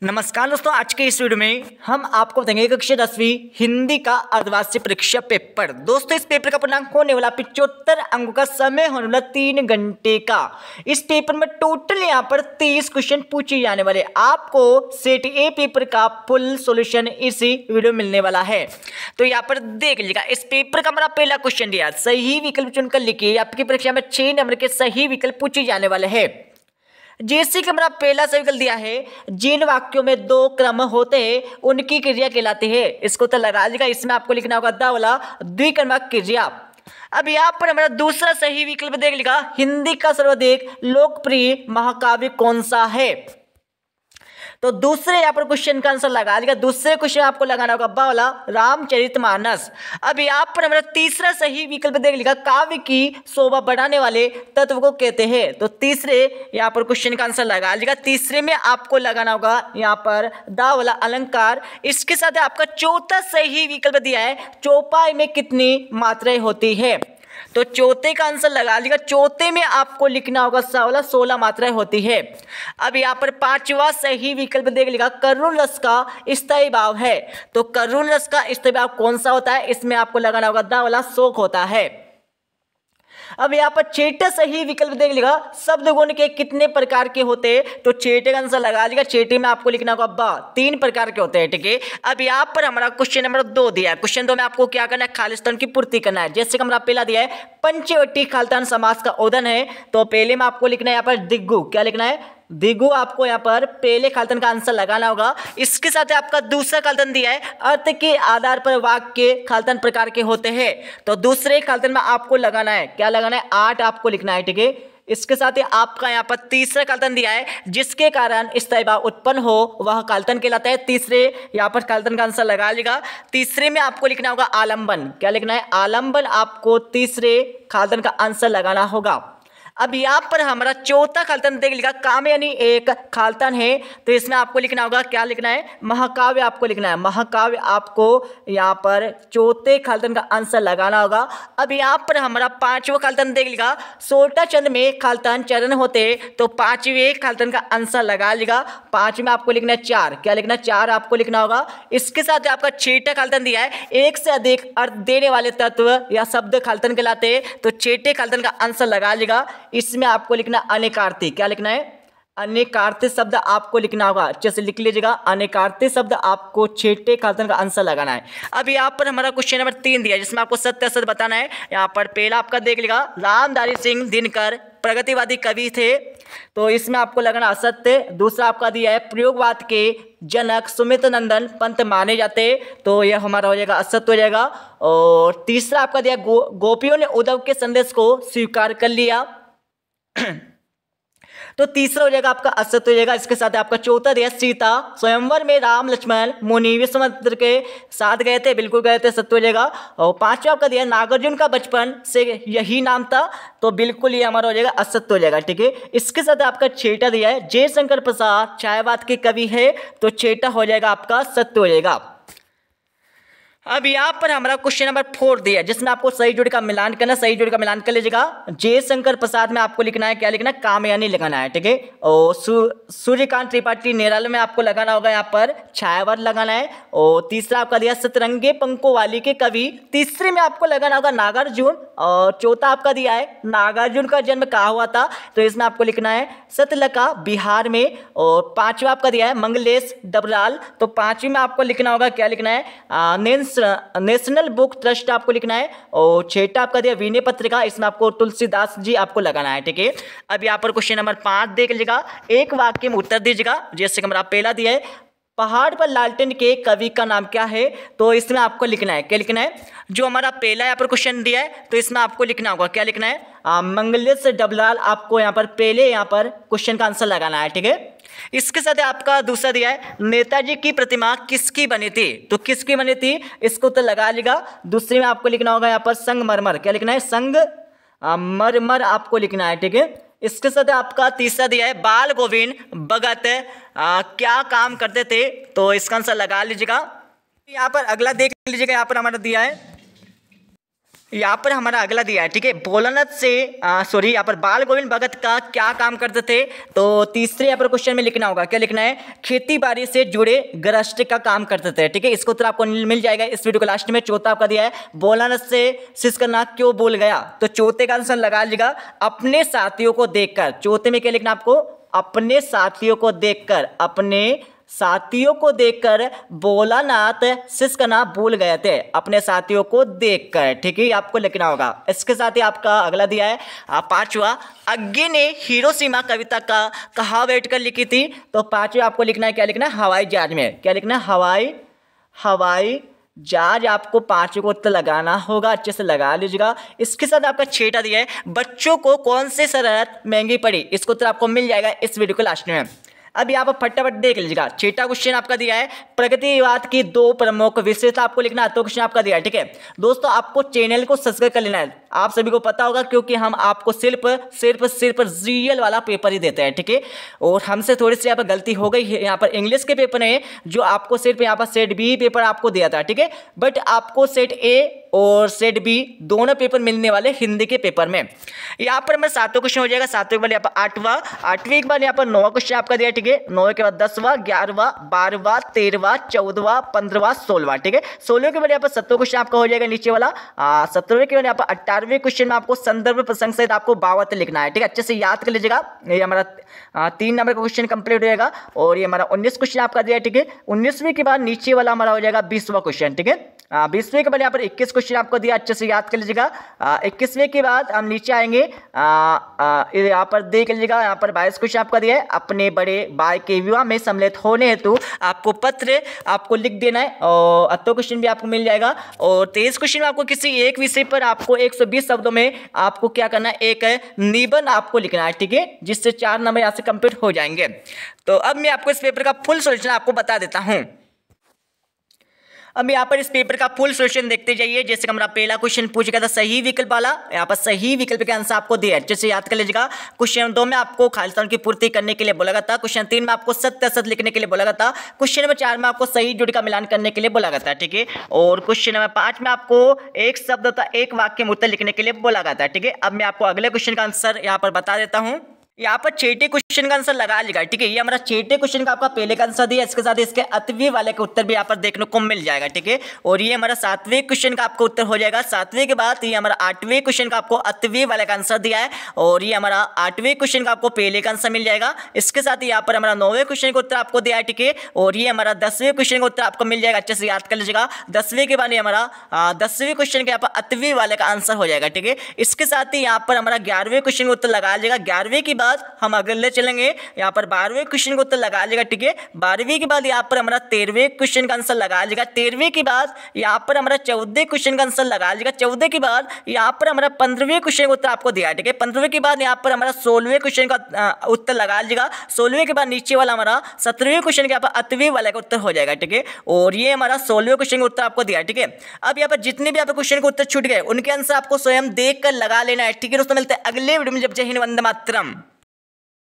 नमस्कार दोस्तों, आज के इस वीडियो में हम आपको बताएंगे कक्षा 10वीं हिंदी का अर्धवार्षिक परीक्षा पेपर। दोस्तों, इस पेपर का पूर्णांक होने वाला 75 अंकों का, समय होने वाला 3 घंटे का। इस पेपर में टोटल यहाँ पर 23 क्वेश्चन पूछे जाने वाले। आपको सेट ए पेपर का फुल सॉल्यूशन इसी वीडियो में मिलने वाला है। तो यहाँ पर देख लीजिएगा, इस पेपर का हमारा पहला क्वेश्चन दिया, सही विकल्प चुनकर लिखिए। आपकी परीक्षा में 6 नंबर के सही विकल्प पूछे जाने वाले हैं। जैसे कि हमारा पहला सही विकल्प दिया है, जिन वाक्यों में 2 क्रम होते हैं उनकी क्रिया कहलाती है। इसको तो लगा लीजिएगा, इसमें आपको लिखना होगा द वाला द्विक्रमक क्रिया। अब यहाँ पर हमारा दूसरा सही विकल्प देख लीजिएगा, हिंदी का सर्वाधिक लोकप्रिय महाकाव्य कौन सा है। तो दूसरे यहाँ पर क्वेश्चन का आंसर लगा लीजिएगा। दूसरे क्वेश्चन आपको लगाना होगा ब वाला रामचरितमानस। अब यहाँ पर हमारा तीसरा सही विकल्प देख लीजिएगा, काव्य की शोभा बढ़ाने वाले तत्व को कहते हैं। तो तीसरे यहाँ पर क्वेश्चन का आंसर लगा लीजिएगा। तीसरे में आपको लगाना होगा यहाँ पर द वाला अलंकार। इसके साथ आपका चौथा सही विकल्प दिया है, चौपाई में कितनी मात्राएं होती है। तो चौथे का आंसर लगा लीजिएगा। चौथे में आपको लिखना होगा सा वाला 16 मात्राएं होती है। अब यहाँ पर पांचवा सही विकल्प देख लीजिएगा, करुण रस का स्थायी भाव है। तो करुण रस का स्थायी भाव कौन सा होता है, इसमें आपको लगाना होगा द वाला शोक होता है। अब यहाँ पर छठा सही विकल्प देख लीजिएगा, शब्द गुण के कितने प्रकार के होते हैं। तो छठे का आंसर लगा लीजिएगा। छठे में आपको लिखना होगा ब 3 प्रकार के होते हैं, ठीक है। अब यहाँ पर हमारा क्वेश्चन नंबर 2 दिया है। क्वेश्चन 2 में आपको क्या करना है, खालिस्तान की पूर्ति करना है। जैसे कि हमारा पहला दिया है, पंचवटी खालिस्तान समास का उदाहरण है। तो पहले में आपको लिखना है यहाँ पर दिग्गु, क्या लिखना है दिगु। आपको यहाँ पर पहले खालिस्तान का आंसर लगाना होगा। इसके साथ आपका दूसरा खालिस्तान दिया है, अर्थ के आधार पर वाक्य खालिस्तान प्रकार के होते हैं। तो दूसरे खालिस्तान में आपको लगाना है, क्या लगाना है 8 आपको लिखना है, ठीक है। इसके साथ ही आपका यहाँ पर तीसरा खालिस्तान दिया है, जिसके कारण स्थायी भाव उत्पन्न हो वह खालिस्तान कहलाता है। तीसरे यहाँ पर खालिस्तान का आंसर लगा लीजिएगा। तीसरे में आपको लिखना होगा आलम्बन, क्या लिखना है आलम्बन। आपको तीसरे खालिस्तान का आंसर लगाना होगा। अब यहाँ पर हमारा चौथा खालिस्तान देख लीजिएगा, काम यानी एक खालिस्तान है। तो इसमें आपको लिखना होगा, क्या लिखना है महाकाव्य आपको लिखना है। महाकाव्य आपको यहाँ पर चौथे खालिस्तान का आंसर लगाना होगा। अब यहाँ पर हमारा पांचवा खालिस्तान देख लीजिएगा, सोलह चंद में खालिस्तान चरण होते हैं। तो पांचवें खालिस्तान का आंसर लगा लीजिएगा। 5 में आपको लिखना है 4, क्या लिखना है 4 आपको लिखना होगा। इसके साथ आपका छठा खालिस्तान दिया है, एक से अधिक अर्थ देने वाले तत्व या शब्द खालिस्तान कहलाते हैं। तो छठे खालिस्तान का आंसर लगा लीजिएगा। इसमें आपको लिखना अनेकार्थी, क्या लिखना है अनेकार्थी शब्द आपको लिखना होगा। अच्छे से लिख लीजिएगा, अनेकार्थी शब्द आपको छठे खालिस्तान का आंसर लगाना है। अब यहाँ पर हमारा क्वेश्चन नंबर 3 दिया है, जिसमें आपको सत्य असत्य बताना है। यहाँ पर पहला आपका देख लीजिएगा, रामधारी सिंह दिनकर प्रगतिवादी कवि थे। तो इसमें आपको लगाना असत्य। दूसरा आपका दिया है, प्रयोगवाद के जनक सुमित नंदन पंत माने जाते। तो यह हमारा हो जाएगा असत्य हो जाएगा। और तीसरा आपका दिया, गोपियों ने उद्धव के संदेश को स्वीकार कर लिया। तो तीसरा हो जाएगा आपका असत्य हो जाएगा। इसके साथ आपका चौथा दिया, सीता स्वयंवर में राम लक्ष्मण मुनि विश्वामित्र के साथ गए थे, बिल्कुल गए थे, सत्य हो जाएगा। और पांचवा आपका दिया, नागार्जुन का बचपन से यही नाम था। तो बिल्कुल ये हमारा हो जाएगा असत्य हो जाएगा, ठीक है। इसके साथ आपका छठा दिया है, जयशंकर प्रसाद छायावाद के कवि है। तो छठा हो जाएगा आपका सत्य हो जाएगा। अब यहाँ पर हमारा क्वेश्चन नंबर 4 दिया है, जिसमें आपको सही जोड़ी का मिलान करना। सही जोड़ी का मिलान कर लीजिएगा। जयशंकर प्रसाद में आपको लिखना है, क्या लिखना है कामयानी लिखना है, ठीक है। और सूर्यकांत त्रिपाठी निराला में आपको लगाना होगा यहाँ पर छायावाद लगाना है। और तीसरा आपका दिया, सतरंगे पंखों वाली के कवि। तीसरे में आपको लगाना होगा नागार्जुन। और चौथा आपका दिया है, नागार्जुन का जन्म कहाँ हुआ था। तो इसमें आपको लिखना है सतलका बिहार में। और पांचवा आपका दिया है, मंगलेश डबराल। तो पांचवी में आपको लिखना होगा, क्या लिखना है नेशनल बुक ट्रस्ट आपको लिखना है। और छठा आपका दिया विनय पत्रिका, इसमें आपको तुलसीदास जी आपको लगाना है, ठीक है। अब यहाँ पर क्वेश्चन नंबर 5 देख लीजिएगा, एक वाक्य में उत्तर दीजिएगा। जैसे कि हमारा पहला दिया है, पहाड़ पर लालटेन के कवि का नाम क्या है। तो इसमें आपको लिखना है, क्या लिखना है जो हमारा पहला यहाँ पर क्वेश्चन दिया है। तो इसमें आपको लिखना होगा, क्या लिखना है मंगलेश डबलाल। आपको यहाँ पर पहले यहाँ पर क्वेश्चन का आंसर लगाना है, ठीक है। इसके साथ आपका दूसरा दिया है, नेताजी की प्रतिमा किसकी बनी थी। तो किसकी बनी थी, इसको तो लगा लीजिएगा। दूसरे में आपको लिखना होगा यहाँ पर संगमरमर, क्या लिखना है संगमरमर आपको लिखना है, ठीक है। इसके साथ आपका तीसरा दिया है, बाल गोविंद भगत क्या काम करते थे। तो इसका आंसर लगा लीजिएगा। यहाँ पर अगला देख लीजिएगा, यहाँ पर हमारा दिया है यहाँ पर हमारा अगला दिया है, ठीक है। भोलानाथ से सॉरी यहाँ पर बाल गोविंद भगत का क्या काम करते थे, तो तीसरे यहाँ पर क्वेश्चन में लिखना होगा, क्या लिखना है, खेती बाड़ी से जुड़े गृहस्थ का काम करते थे, ठीक है। इसको उत्तर आपको मिल जाएगा इस वीडियो के लास्ट में। चौथा आपका दिया है, भोलानाथ से सिसकनाथ क्यों भूल गया, तो चौथे का आंसर लगा लीजिएगा अपने साथियों को देखकर। चौथे में क्या लिखना आपको, अपने साथियों को देखकर, अपने साथियों को देखकर भोलानाथ सिसकना भूल गए थे, अपने साथियों को देखकर, ठीक है, आपको लिखना होगा। इसके साथ ही आपका अगला दिया है पांचवा, अज्ञे ने हिरोशिमा कविता का कहाँ बैठकर लिखी थी, तो पांचवा आपको लिखना है, क्या लिखना है, हवाई जहाज में, क्या लिखना है, हवाई जहाज। आपको पांचों को उत्तर लगाना होगा, अच्छे से लगा लीजिएगा। इसके साथ आपका छठा दिया है, बच्चों को कौन सी शरारत महंगी पड़ी, इसको उत्तर आपको मिल जाएगा इस वीडियो के लास्ट में। अब यहाँ पर फटाफट देख लीजिएगा। छठा क्वेश्चन आपका दिया है, प्रगतिवाद की दो प्रमुख विशेषता आपको लिखना है, तो क्वेश्चन आपका दिया है, ठीक है। दोस्तों आपको चैनल को सब्सक्राइब कर लेना है, आप सभी को पता होगा, क्योंकि हम आपको सिर्फ रियल वाला पेपर ही देते हैं, ठीक है। और हमसे थोड़ी सी यहाँ पर गलती हो गई है, यहाँ पर इंग्लिश के पेपर में जो आपको सिर्फ यहाँ पर सेट बी पेपर आपको दिया था, ठीक है, बट आपको सेट ए और सेट बी दोनों पेपर मिलने वाले हिंदी के पेपर में। यहाँ पर हमारा सातवां क्वेश्चन हो जाएगा, सातवें के बाद यहाँ पर आठवीं के बाद यहाँ पर नौवां क्वेश्चन आपका दिया, ठीक है। नौवें के बाद 10वां, 11वां, 12वां, 13वां, 14वां, 15वां, 16वां, ठीक है। 16वें के बाद यहाँ पर 17वां क्वेश्चन आपका हो जाएगा नीचे वाला। 17वें के बाद यहाँ पर 18वें क्वेश्चन में आपको संदर्भ प्रसंग सहित आपको भावार्थ लिखना है, ठीक है, अच्छे से याद कर लीजिएगा। ये हमारा 3 नंबर का क्वेश्चन कंप्लीट हो जाएगा। और ये हमारा 19 क्वेश्चन आपका दिया है, ठीक है। 19वें के बाद नीचे वाला हमारा हो जाएगा 20वां क्वेश्चन, ठीक है। 20वें के बाद यहाँ पर 21 क्वेश्चन आपको दिया, अच्छे से याद कर लीजिएगा। 21वें के बाद हम नीचे आएंगे, यहाँ पर देख लीजिएगा, यहाँ पर 22 क्वेश्चन आपका दिया है, अपने बड़े भाई के विवाह में सम्मिलित होने हेतु आपको पत्र आपको लिख देना है, और 8वां क्वेश्चन भी आपको मिल जाएगा। और 23 क्वेश्चन में आपको किसी एक विषय पर आपको 120 शब्दों में आपको क्या करना है, एक निबंध आपको लिखना है, ठीक है, जिससे 4 नंबर यहाँ से कंप्लीट हो जाएंगे। तो अब मैं आपको इस पेपर का फुल सॉल्यूशन आपको बता देता हूँ। अब यहाँ पर इस पेपर का फुल सॉल्यूशन देखते जाइए। जैसे हमारा पहला क्वेश्चन पूछ गया था सही विकल्प वाला, यहाँ पर सही विकल्प के आंसर आपको दिया, जैसे याद कर लीजिएगा। क्वेश्चन 2 में आपको खालिस्तान की पूर्ति करने के लिए बोला गया था। क्वेश्चन 3 में आपको सत्य असत लिखने के लिए बोला गया था। क्वेश्चन नंबर 4 में आपको सही जोड़ी का मिलान करने के लिए बोला गया था, ठीक है। और क्वेश्चन नंबर 5 में आपको एक शब्द तथा एक वाक्य में उत्तर लिखने के लिए बोला गया था, ठीक है। अब मैं आपको अगले क्वेश्चन का आंसर यहाँ पर बता देता हूँ। यहाँ पर छठे क्वेश्चन का आंसर लगा लीजिएगा, ठीक है। ये हमारा छठे क्वेश्चन का आपका पहले का आंसर दिया, इसके साथ इसके 8वीं वाले का उत्तर भी यहाँ पर देखने को मिल जाएगा, ठीक है। और ये हमारा 7वें क्वेश्चन का आपको उत्तर हो जाएगा। 7वें के बाद ये हमारा 8वें क्वेश्चन का आपको 8वीं वाले का आंसर दिया है, और ये हमारा 8वें क्वेश्चन का आपको पहले का आंसर मिल जाएगा। इसके साथ यहाँ पर हमारा 9वें क्वेश्चन का उत्तर आपको दिया है, ठीक है। और ये हमारा 10वें क्वेश्चन का उत्तर आपको मिल जाएगा, अच्छे से याद कर लीजिएगा। 10वें के बाद ये हमारा 10वें क्वेश्चन के यहाँ पर 8वीं वाले का आंसर हो जाएगा, ठीक है। इसके साथ ही यहाँ पर हमारा 11वें क्वेश्चन का उत्तर लगा लीजिएगा। 11वें के बाद हम अगले चलेंगे, यहाँ पर 12वें क्वेश्चन का उत्तर लगा लीजिएगा, ठीक है। 12वीं के बाद यहाँ पर हमारा 13वें क्वेश्चन का आंसर लगा लीजिएगा। 13वें के बाद यहाँ पर हमारा 14वें क्वेश्चन का आंसर लगा लीजिएगा। 14वें के बाद यहाँ पर हमारा 15वें क्वेश्चन का उत्तर आपको दिया है, ठीक है। 15वें के बाद यहाँ पर हमारा 16वें क्वेश्चन का उत्तर लगा लीजिएगा। 16वें के बाद नीचे वाला हमारा 17वें क्वेश्चन के यहाँ पर 8वीं वाले का उत्तर हो जाएगा, ठीक है। और ये हमारा 16वें क्वेश्चन का उत्तर आपको दिया है, ठीक है। अब यहाँ पर जितने भी यहाँ पर क्वेश्चन के उत्तर छूट गए उनके आंसर आपको स्वयं देख कर लगा लेना है, ठीक है दोस्तों। मिलते हैं अगले वीडियो में, जब जय हिंद, वंदे मातरम।